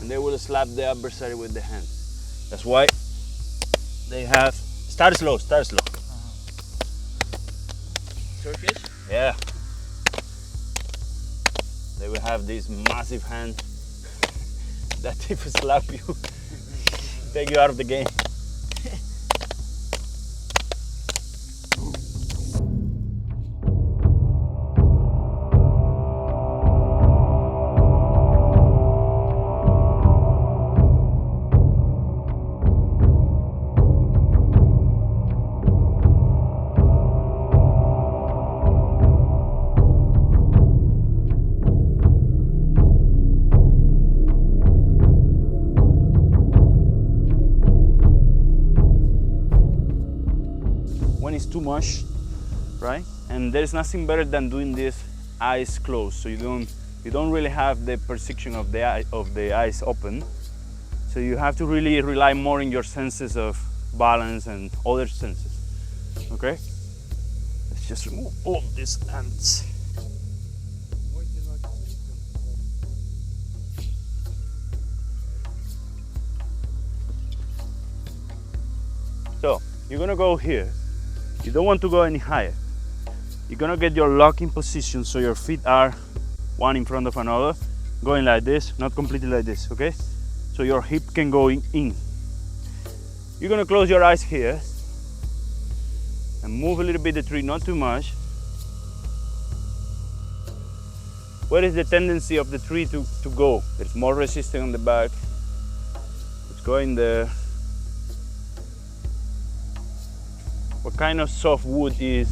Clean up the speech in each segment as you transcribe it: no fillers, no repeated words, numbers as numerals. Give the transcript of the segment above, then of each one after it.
and they will slap the adversary with the hands. That's why they have, start slow. Turkish? Yeah. They will have this massive hand that if slap you, take you out of the game. When it's too much, right? And there's nothing better than doing this eyes closed, so you don't really have the perception of the eyes open. So you have to really rely more on your senses of balance and other senses. Okay? Let's just remove all of these ants. So you're gonna go here. You don't want to go any higher. You're gonna get your locking position so your feet are one in front of another, going like this, not completely like this, okay? So your hip can go in. You're gonna close your eyes here and move a little bit the tree, not too much. Where is the tendency of the tree to go? There's more resistance on the back. It's going there. What kind of soft wood is.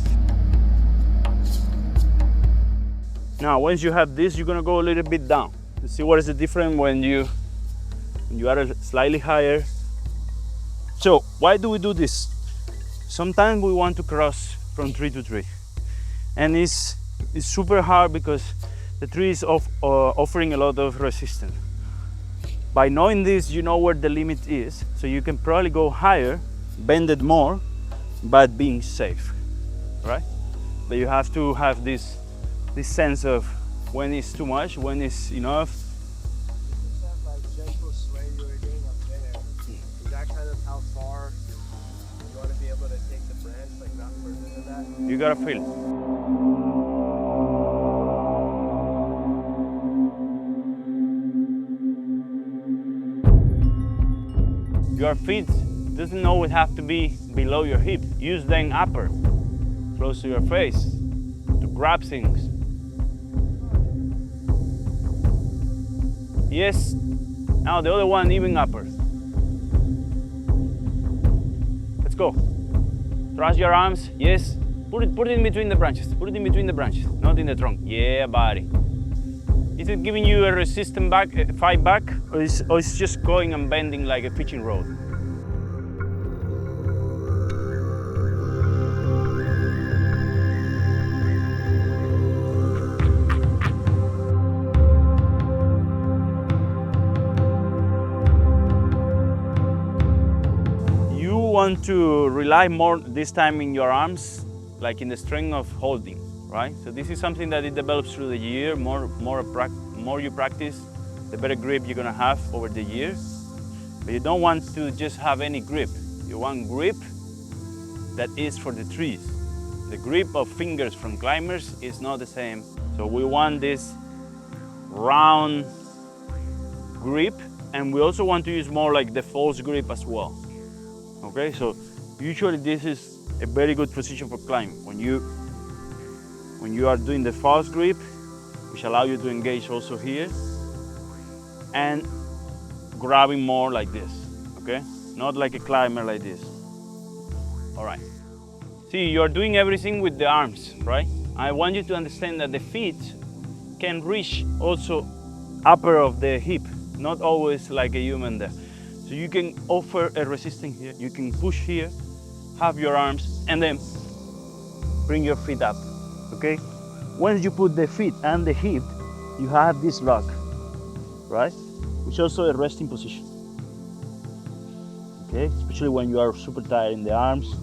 Now, once you have this, you're gonna go a little bit down to see what is the difference when you are slightly higher. So, why do we do this? Sometimes we want to cross from tree to tree, and it's super hard because the tree is offering a lot of resistance. By knowing this, you know where the limit is, so you can probably go higher, bend it more, but being safe, right? But you have to have this sense of when it's too much, when it's enough. That like gentle sway you were doing up there, is that kind of how far you want to be able to take the branch, like not further than that? You gotta feel it. Your feet doesn't always have to be below your hip. Use them upper, close to your face, to grab things. Yes. Now the other one, even upper. Let's go. Thrust your arms. Yes. Put it in between the branches. Put it in between the branches, not in the trunk. Yeah, buddy. Is it giving you a resistance back, fight back, or is just going and bending like a pitching rod? You want to rely more this time in your arms, like in the strength of holding, right? So this is something that it develops through the year. More you practice, the better grip you're gonna have over the year. But you don't want to just have any grip. You want grip that is for the trees. The grip of fingers from climbers is not the same. So we want this round grip, and we also want to use more like the false grip as well. Okay, so usually this is a very good position for climbing. When you are doing the false grip, which allow you to engage also here, and grabbing more like this, okay? Not like a climber like this. All right. See, you're doing everything with the arms, right? I want you to understand that the feet can reach also upper of the hip, not always like a human there. So you can offer a resistance here, you can push here, have your arms, and then bring your feet up, okay? Once you put the feet and the hip, you have this lock, right? Which is also a resting position, okay? Especially when you are super tired in the arms.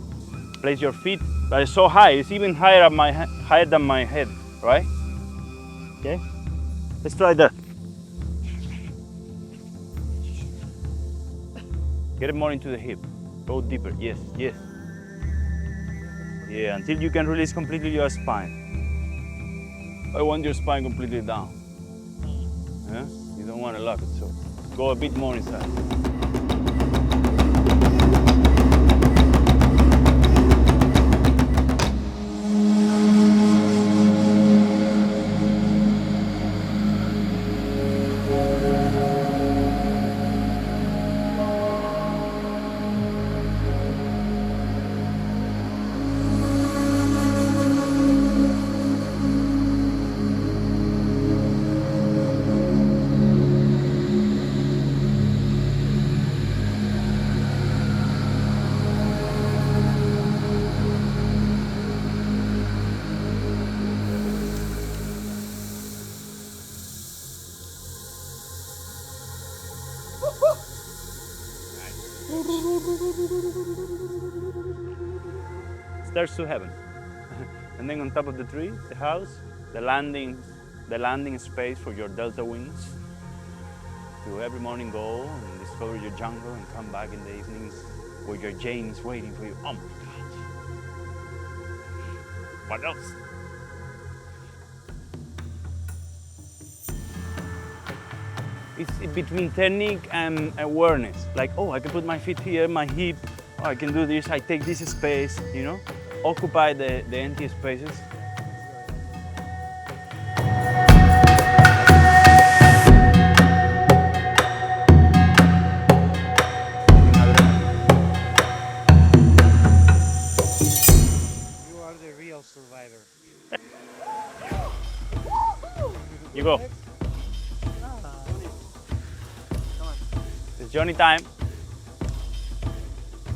Place your feet, but it's so high, it's even higher than my head, right? Okay, let's try that. Get it more into the hip. Go deeper. Yes, yes. Yeah, until you can release completely your spine. I want your spine completely down. Yeah? You don't want to lock it, so go a bit more inside. Stairs to heaven. And then on top of the tree, the house, the landing space for your delta wings. To every morning go and discover your jungle and come back in the evenings with your James waiting for you. Oh my God. What else? It's between technique and awareness. Like, oh, I can put my feet here, my hip. Oh, I can do this. I take this space, you know? Occupy the empty spaces. You are the real survivor. You go. It's Johnny time.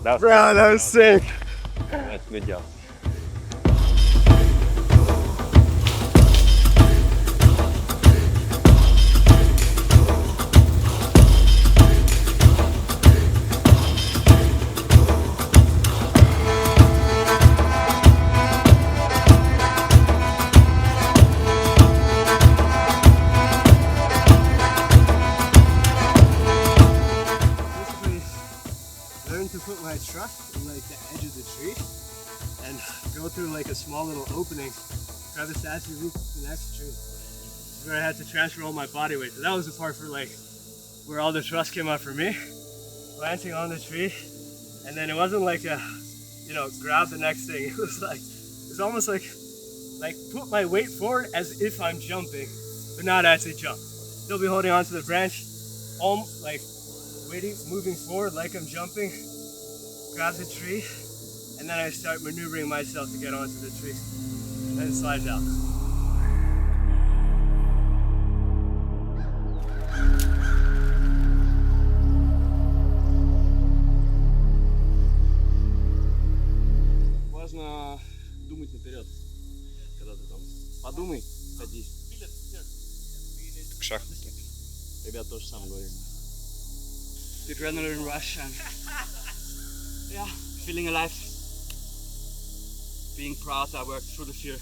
That was sick. That's good job. Learn to put my truck in like the edge of the tree and go through like a small little opening, grab a statue, reach the next tree. This is where I had to transfer all my body weight. So that was the part for like where all the thrust came out for me, landing on the tree. And then it wasn't like a, you know, grab the next thing. It was like, it's almost like put my weight forward as if I'm jumping, but not actually jump. Still be holding onto the branch, like waiting, moving forward like I'm jumping, grab the tree, and then I start maneuvering myself to get onto the tree. Then it slides out. Важно думать наперед, когда ты там. Подумай, садись. Как шахматы. Ребят тоже самое говорили. The adrenaline rush and yeah, feeling alive, being proud I worked through the fear.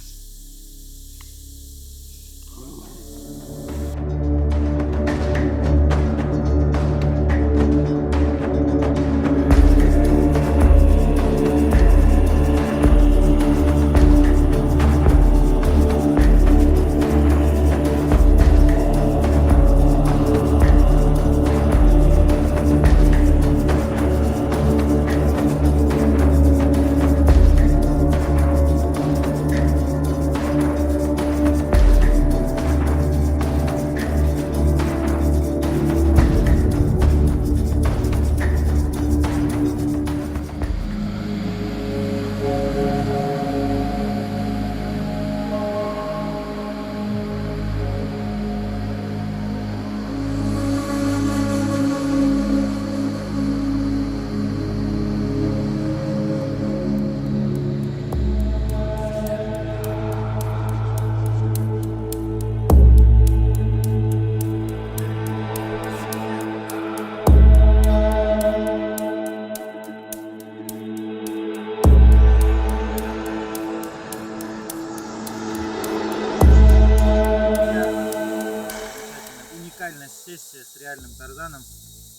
Уникальная сессия с реальным Тарзаном.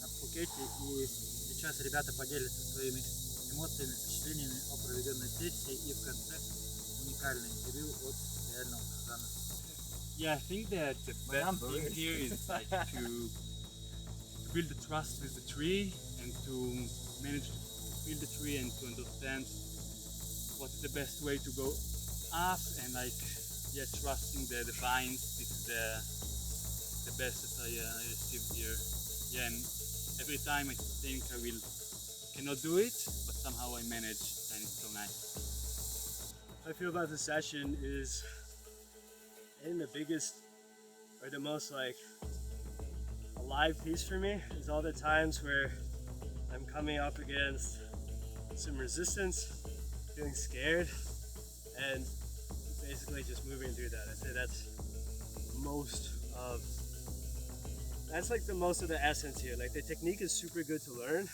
на Пхукете, и сейчас ребята поделятся своими эмоциями, впечатлениями о проведенной сессии и в конце уникальное интервью от реального Тарзана. Yeah, I think that the best thing here is like to build the trust with the tree and to manage to feel the tree and to understand what is the best way to go up and like yeah, trusting the vines. This is the best that I received here. Yeah, and every time I think cannot do it, but somehow I manage and it's so nice. What I feel about this session is in the biggest or the most like alive piece for me is all the times where I'm coming up against some resistance, feeling scared, and basically just moving through that. I say that's like the most of the essence here. Like the technique is super good to learn,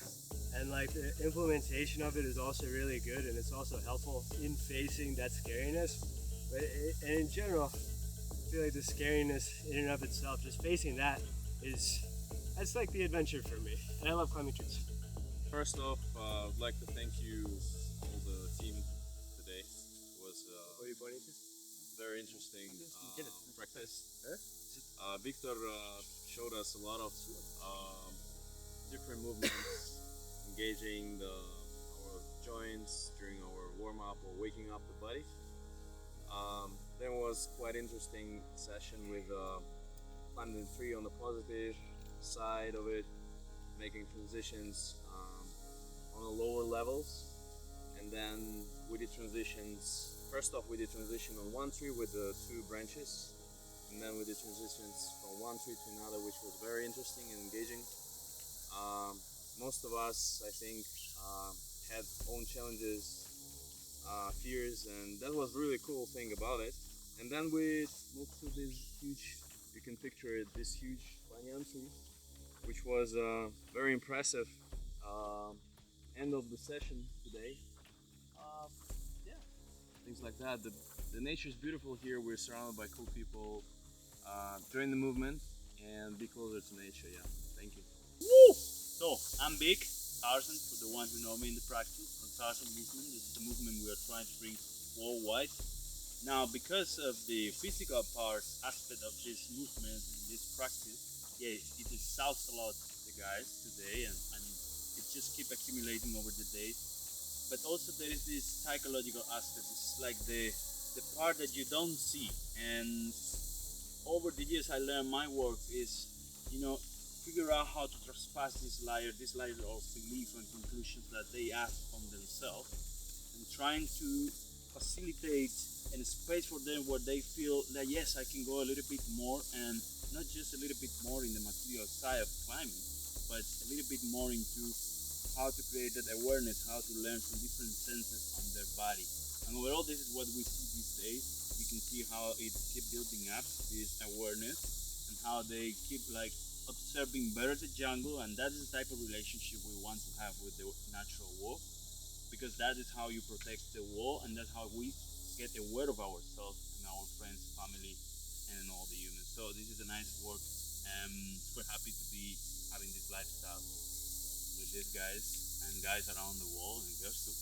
and like the implementation of it is also really good, and it's also helpful in facing that scariness. But and in general, I feel like the scariness in and of itself, just facing that's like the adventure for me. And I love climbing trees. First off, I'd like to thank you, all the team today. It was What are you pointing to? very interesting practice. Victor showed us a lot of different movements, engaging our joints during our warm-up or waking up the body. Then was quite interesting session with climbing the tree on the positive side of it, making transitions on the lower levels, and then we did transitions. First off, we did transition on one tree with the two branches, and then we did transitions from one tree to another, which was very interesting and engaging. Most of us, I think, had own challenges, fears, and that was really cool thing about it. And then we moved to this huge, you can picture it, this huge banyan tree, which was very impressive end of the session today. Yeah, things like that. The nature is beautiful here. We're surrounded by cool people. Join the movement and be closer to nature. Yeah, thank you. Woo! So, I'm Big, Tarzan, for the ones who know me in the practice, from Tarzan movement. This is the movement we are trying to bring worldwide. Now, because of the physical part aspect of this movement and this practice, yeah, it exhausts a lot the guys today, and I mean, it just keep accumulating over the days. But also there is this psychological aspect. This is like the part that you don't see. And over the years, I learned my work is, figure out how to trespass this layer of belief and conclusions that they have from themselves, and trying to facilitate a space for them where they feel that yes, I can go a little bit more, and not just a little bit more in the material side of climbing, but a little bit more into how to create that awareness, how to learn from different senses on their body. And overall, this is what we see these days. You can see how it keep building up, this awareness, and how they keep like observing better the jungle, and that is the type of relationship we want to have with the natural world, because that is how you protect the world, and that's how we get aware of ourselves and our friends, family, and all the humans. So this is a nice work. Super happy to be having this lifestyle with these guys and guys around the world and girls too.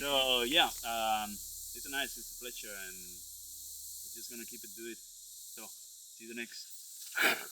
So yeah, it's a pleasure, and we're just gonna keep it do it. So see you the next.